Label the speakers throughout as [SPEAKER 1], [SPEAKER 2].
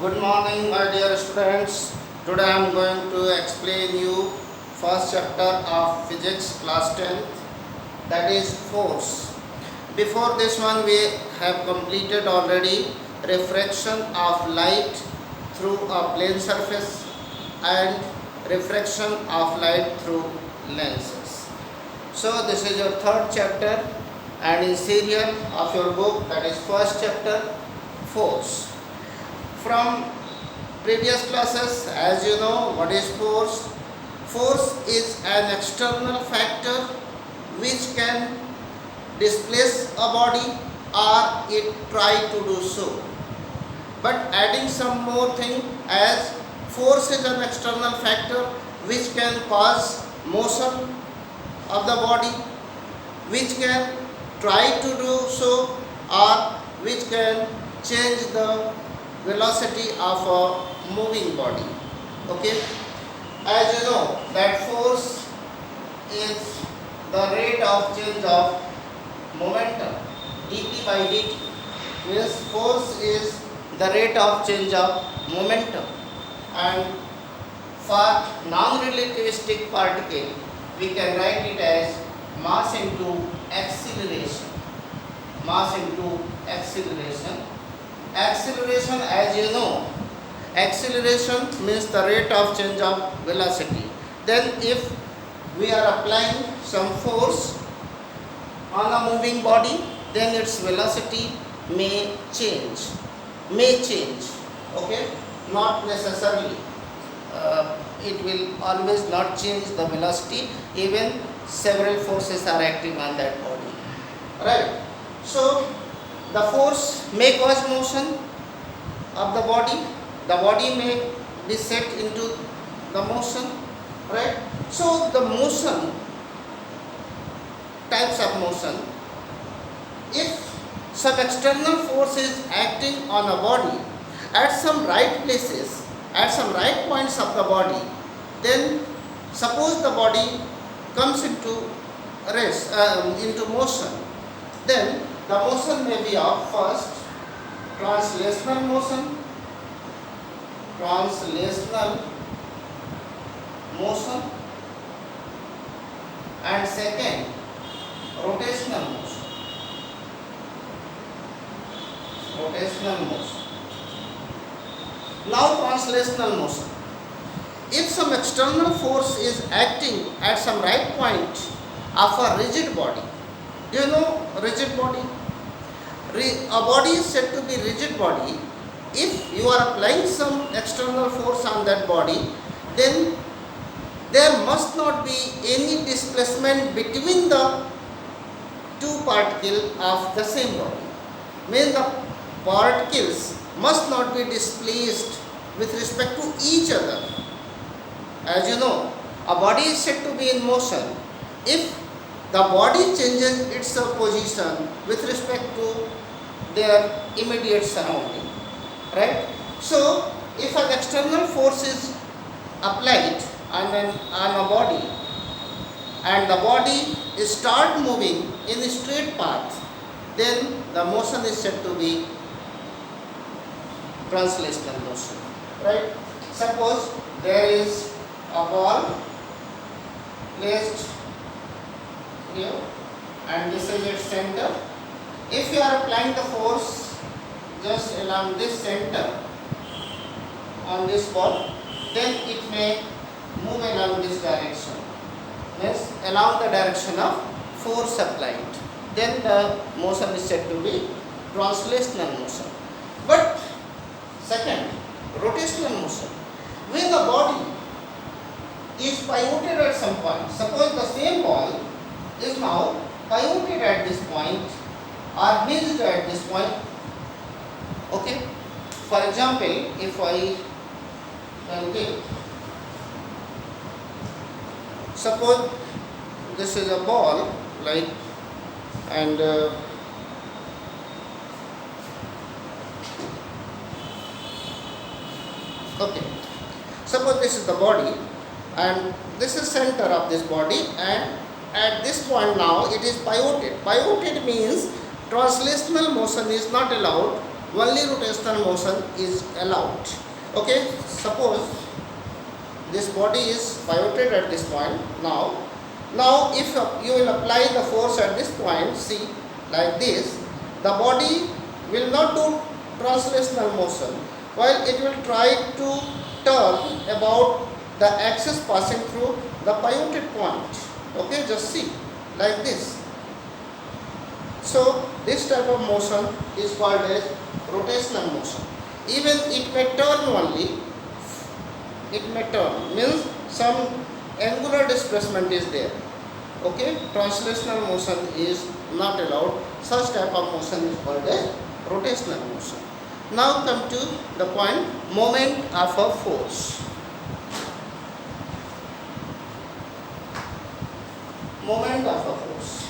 [SPEAKER 1] Good morning, my dear students. Today I am going to explain you first chapter of physics class 10th, that is force. Before this one we have completed already refraction of light through a plane surface and refraction of light through lenses. So this is your third chapter and in serial of your book, that is first chapter, force. From previous classes, as you know, what is force? Force is an external factor which can displace a body or it try to do so. But adding some more thing, as force is an external factor which can cause motion of the body, which can try to do so, or which can change the velocity of a moving body. Okay, as you know that force is the rate of change of momentum. dp by dt means force is the rate of change of momentum, and for non-relativistic particle we can write it as mass into acceleration. Mass into acceleration. Acceleration, as you know, acceleration means the rate of change of velocity. Then if we are applying some force on a moving body, then its velocity may change. Okay, not necessarily. It will always not change the velocity, even several forces are acting on that body. Right. So the force may cause motion of the body may be set into the motion, right? So the motion, types of motion, if some external force is acting on a body at some right places, at some right points of the body, then suppose the body comes into rest, into motion, then the motion may be of first translational motion, and second rotational motion. Now translational motion. If some external force is acting at some right point of a rigid body, do you know rigid body? A body is said to be rigid body. If you are applying some external force on that body, then there must not be any displacement between the two particles of the same body. Means the particles must not be displaced with respect to each other. As you know, a body is said to be in motion if the body changes its position with respect to their immediate surrounding, right? So if an external force is applied on a body and the body start moving in a straight path, then the motion is said to be translational motion, right? Suppose there is a ball placed here and this is its center. If you are applying the force just along this center on this ball, then it may move along this direction, means along the direction of force applied. Then the motion is said to be translational motion. But second, rotational motion, when the body is pivoted at some point, suppose the same ball is now pivoted at this point or hinged at this point. Okay, for example, if I can take, suppose this is a ball, like, and okay, suppose this is the body and this is center of this body, and at this point now it is pivoted. Pivoted means translational motion is not allowed only rotational motion is allowed. Okay, suppose this body is pivoted at this point. Now if you will apply the force at this point, see, like this, the body will not do translational motion, while it will try to turn about the axis passing through the pivoted point. Okay, just see, like this. So this type of motion is called as rotational motion. Even it may turn only, it may turn, means some angular displacement is there. Okay, translational motion is not allowed. Such type of motion is called as rotational motion. Now come to the point, moment of a force. Moment of a force.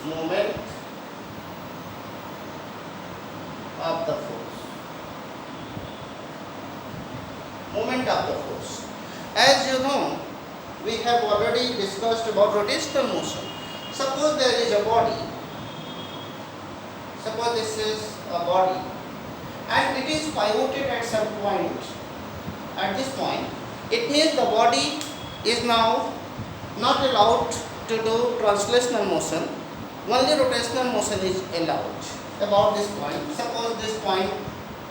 [SPEAKER 1] Moment of the force. Moment of the force. As you know, we have already discussed about rotational motion. Suppose there is a body. Suppose this is a body and it is pivoted at some point. At this point, it means the body is now not allowed to do translational motion. Only rotational motion is allowed about this point. Suppose this point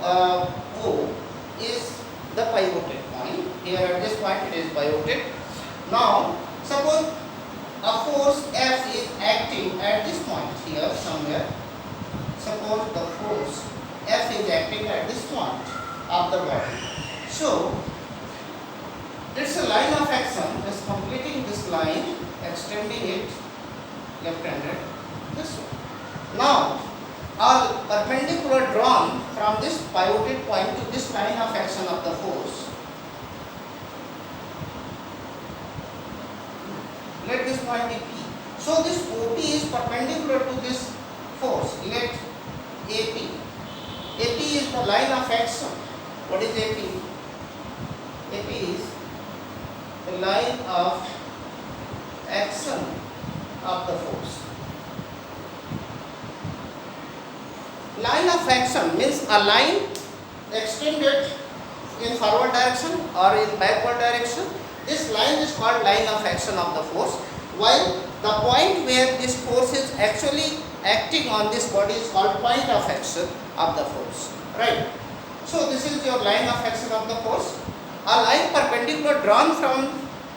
[SPEAKER 1] O is the pivoted point. Here at this point it is pivoted. Now suppose a force F is acting at this point here somewhere. Suppose the force F is acting at this point of the body. So it's a line of action, just completing this line, extending it left-handed this way. Now a perpendicular drawn from this pivoted point to this line of action of the force. Let this point be P. So this OP is perpendicular to this force. Let AP. AP is the line of action. What is AP? AP is the line of action of the force. Line of action means a line extended in forward direction or in backward direction. This line is called line of action of the force, while the point where this force is actually acting on this body is called point of action of the force. Right? So this is your line of action of the force. A line perpendicular drawn from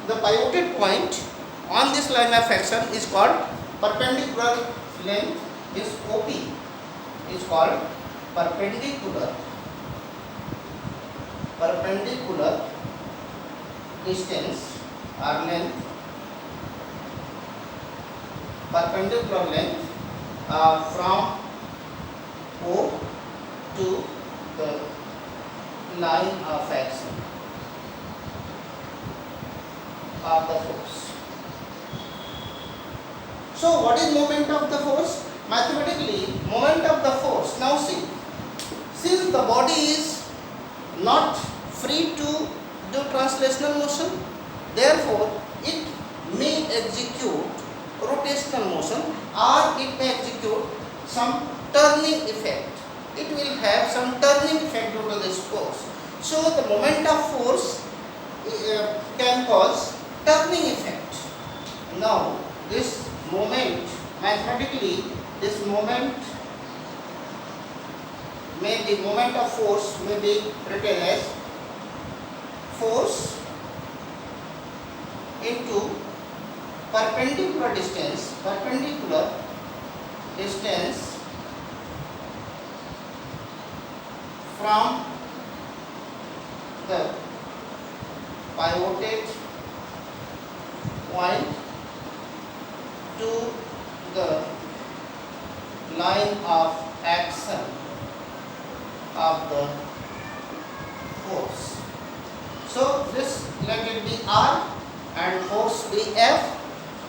[SPEAKER 1] the pivoted point on this line of action is called perpendicular length is OP. Is called perpendicular distance or length, perpendicular length from O to the line of action of the force. So what is moment of the force? Mathematically, moment of the force. Now see, since the body is not free to do translational motion, therefore it may execute rotational motion or it may execute some turning effect. It will have some turning effect due to this force. So the moment of force can cause turning effect. Now this moment, mathematically, this moment may be moment of force may be written as force into perpendicular distance from the pivoted point to the line of action of the force. So this let it be R and force be F.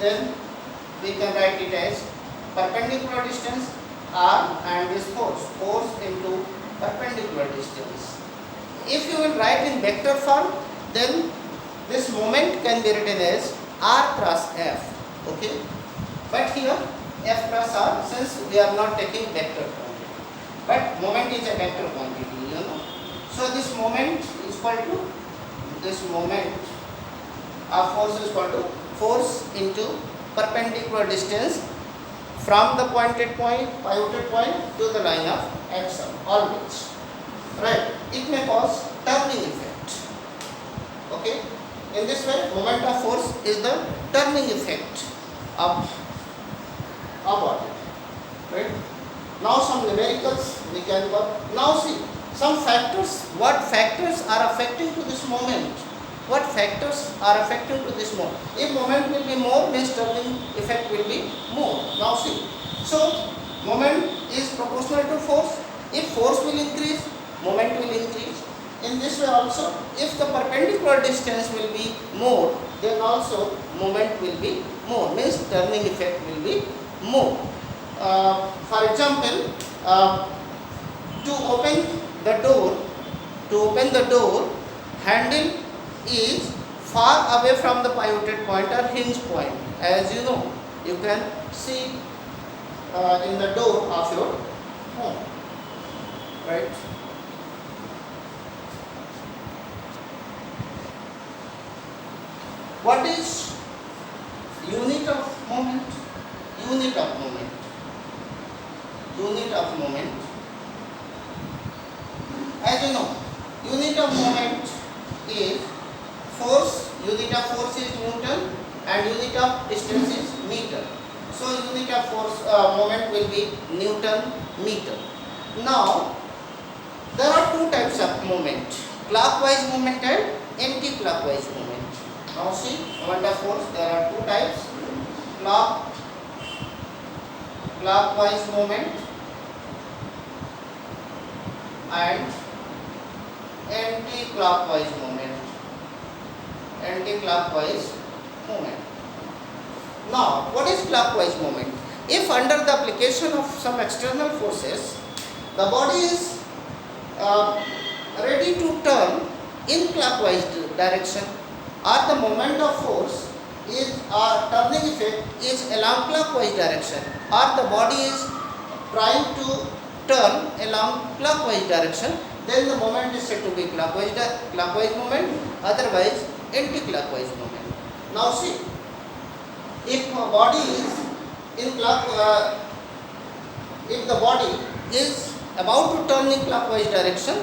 [SPEAKER 1] then we can write it as perpendicular distance r and this force into perpendicular distance. If you will write in vector form, then this moment can be written as r cross f. Okay, but here f cross r, since we are not taking vector quantity, but moment is a vector quantity, you know. So this moment is equal to this moment of force is equal to force into perpendicular distance from the pivoted point to the line of action, always, right? It may cause turning effect. Okay, in this way moment of force is the turning effect of it, right? Now some numericals we can work. Now see some factors. What factors are affecting to this moment? What factors are affecting to this moment? If moment will be more, means turning effect will be more. Now see, so moment is proportional to force. If force will increase, moment will increase. In this way also, if the perpendicular distance will be more, then also moment will be more, means turning effect will be more. For example, to open the door, handle is far away from the pivoted point or hinge point. As you know, you can see in the door of your home, right? What is unit of moment? Unit of moment. Unit of moment. As you know, unit of moment is force. Unit of force is Newton and unit of distance is meter. So unit of force moment will be Newton meter. Now there are two types of moment: clockwise moment and anti-clockwise moment. Now see, moment of force, there are two types: clockwise moment and anti-clockwise moment. Anti-clockwise moment. Now, what is clockwise moment? If under the application of some external forces, the body is ready to turn in clockwise direction, or the moment of force is turning effect is along clockwise direction, or the body is trying to turn along clockwise direction, then the moment is said to be clockwise moment, otherwise anti-clockwise moment. Now see, if a body is if the body is about to turn in clockwise direction,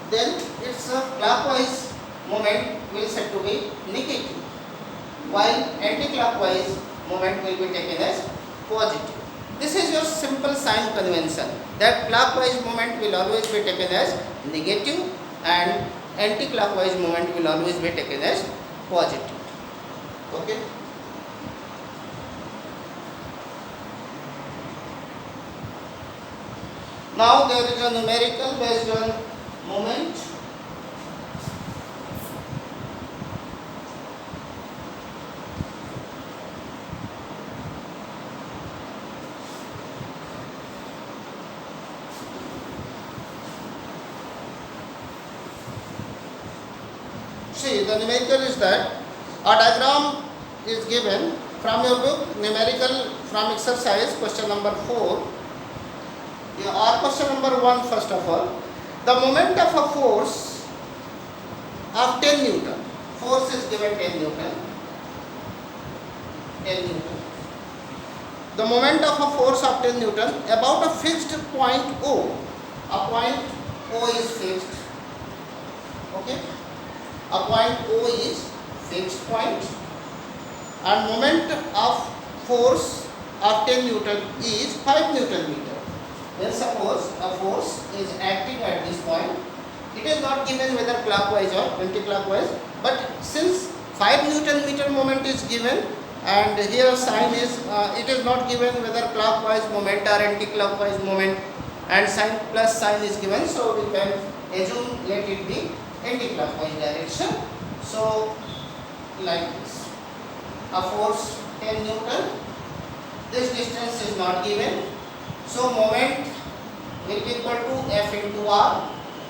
[SPEAKER 1] then its clockwise moment will said to be negative, while anti-clockwise moment will be taken as positive. This is your simple sign convention, that clockwise moment will always be taken as negative and anti-clockwise moment will always be taken as positive. Okay. Now there is a numerical based on moment. See, the numerical is that a diagram is given from your book, numerical from exercise question number 4. Or question number 1 first of all. The moment of a force of 10 Newton. Force is given 10 Newton. 10 Newton. The moment of a force of 10 Newton about a fixed point O. A point O is fixed. Okay. A point O is fixed point, and moment of force of 10 Newton is 5 Newton meter. Then suppose a force is acting at this point, it is not given whether clockwise or anti-clockwise, but since 5 Newton meter moment is given and here sign is, it is not given whether clockwise moment or anti-clockwise moment, and sign plus sign is given, so we can assume let it be anti-clockwise direction. So like this, a force 10 Newton. This distance is not given. So moment will be equal to F into R.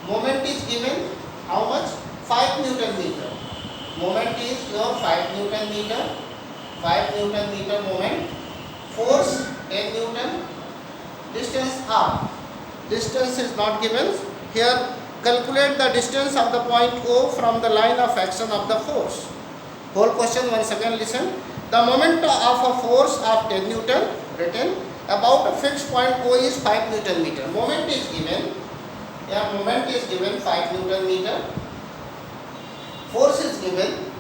[SPEAKER 1] Moment is given how much? 5 Newton meter. Moment is your 5 Newton meter. 5 Newton meter moment. Force 10 Newton. Distance R. Distance is not given. Here calculate the distance of the point O from the line of action of the force. Whole question once again listen. The moment of a force of 10 Newton written about a fixed point O is 5 Newton meter. Moment is given. Yeah, moment is given 5 Newton meter. Force is given.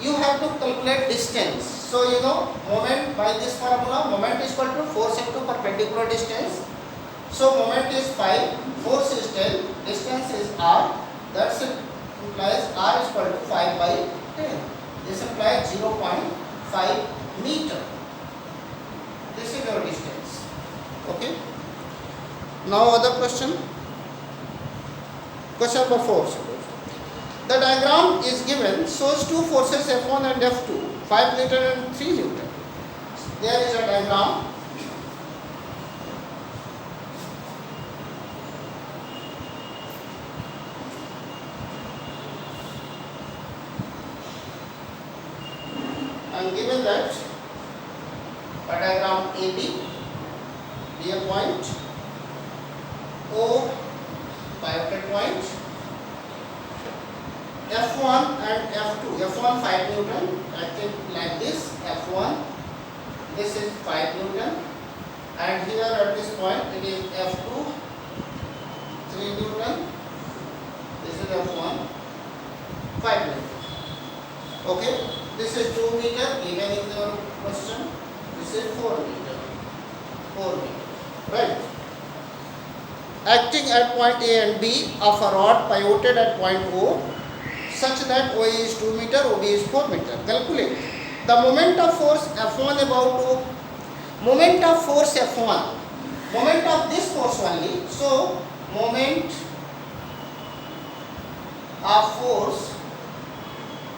[SPEAKER 1] You have to calculate distance. So you know moment by this formula, moment is equal to force into perpendicular distance. So moment is 5, force is 10, distance is R. That implies R is equal to 5 by 10. This implies 0.5 meter. This is your distance. Okay. Now other question. Question number 4. The diagram is given, shows two forces F1 and F2, 5 Newton and 3 Newton. There is a diagram. And given that a diagram AB, be a point, O pivoted point, F1 and F2, F1 5 Newton, acting like this, F1, this is 5 Newton, and here at this point it is F2, 3 Newton, this is F1, 5 Newton. Okay, this is 2 meter given in the question, this is 4 meter, right? Acting at point A and B of a rod pivoted at point O, such that OA is 2 meter, OB is 4 meter. Calculate the moment of force F1 about O. Moment of force F1, moment of this force only. So moment of force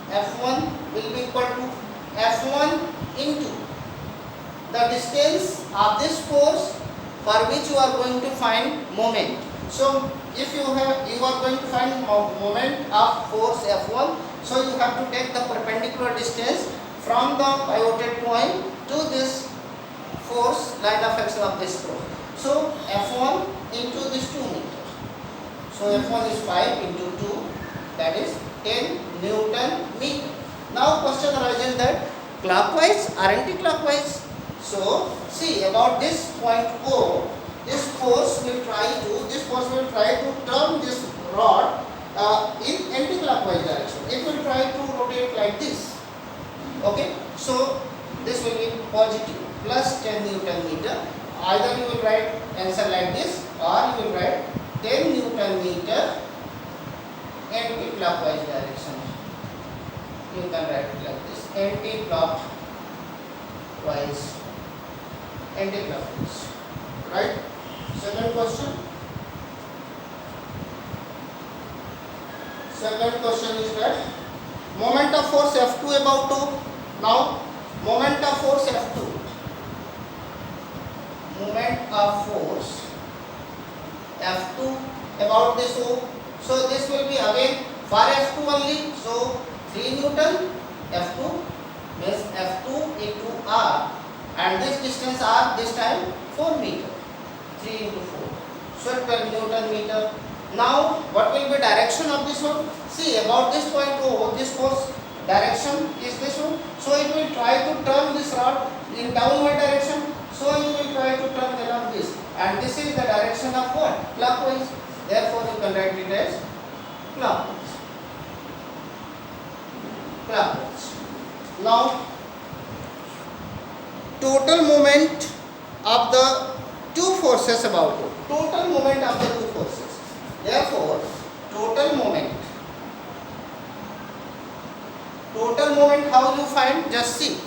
[SPEAKER 1] F1 will be equal to F1 into the distance of this force for which you are going to find moment. So if you are going to find moment of force F1, so you have to take the perpendicular distance from the pivoted point to this force line of action of this force. So F1 into this 2 meter. So F1 is 5 into 2, that is 10 Newton meter. Now question arises that clockwise or anti-clockwise. So see about this point O, this force will try to turn this rod in anti-clockwise direction. It will try to rotate like this. Okay, so this will be positive plus 10 Newton meter. Either you will write answer like this or you will write 10 Newton meter anti-clockwise direction. You can write it like this, anti-clockwise, right? Second question. Second question is that moment of force F2 about O. Now moment of force F2. Moment of force F2 about this O. So this will be again for F2 only. So 3 Newton F2 means F2 into R, and this distance R this time 4 meter. 3 into 4. So 12 Newton meter. Now what will be direction of this one? See about this point O, this force direction is this one. So it will try to turn this rod in downward direction. So it will try to turn along this, and this is the direction of what? Clockwise. Therefore you can write it as clockwise. Clockwise. Now total moment of the two forces about it. Total moment of the two forces. Therefore total moment how you find? Just see.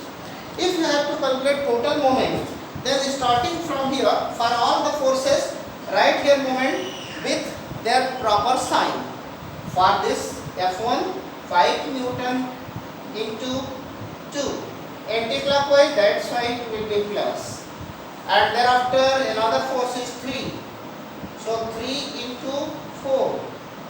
[SPEAKER 1] If you have to calculate total moment, then starting from here for all the forces, write here moment with their proper sign. For this F1 5 Newton into 2, anti-clockwise, that's why it will be plus. And thereafter another force is 3. So 3 into 4.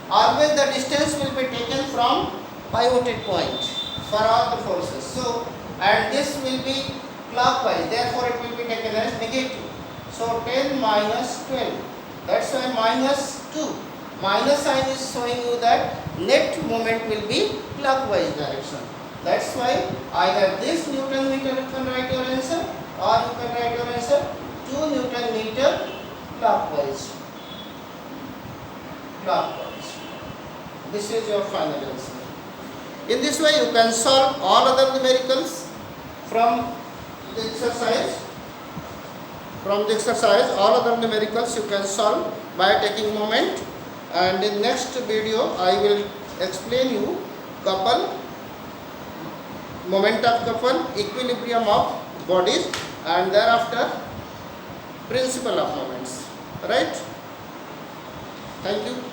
[SPEAKER 1] Always the distance will be taken from pivoted point for all the forces. So, and this will be clockwise, therefore it will be taken as negative. So 10 minus 12, that's why minus 2. Minus sign is showing you that net moment will be clockwise direction. That's why either this Newton meter you can write your answer, or you can write your answer 2 Newton meter clockwise. Clockwise. This is your final answer. In this way you can solve all other numericals from the exercise. From the exercise, all other numericals you can solve by taking moment. And in next video I will explain you couple, moment of couple, equilibrium of bodies, and thereafter principle of moments. Right? Thank you.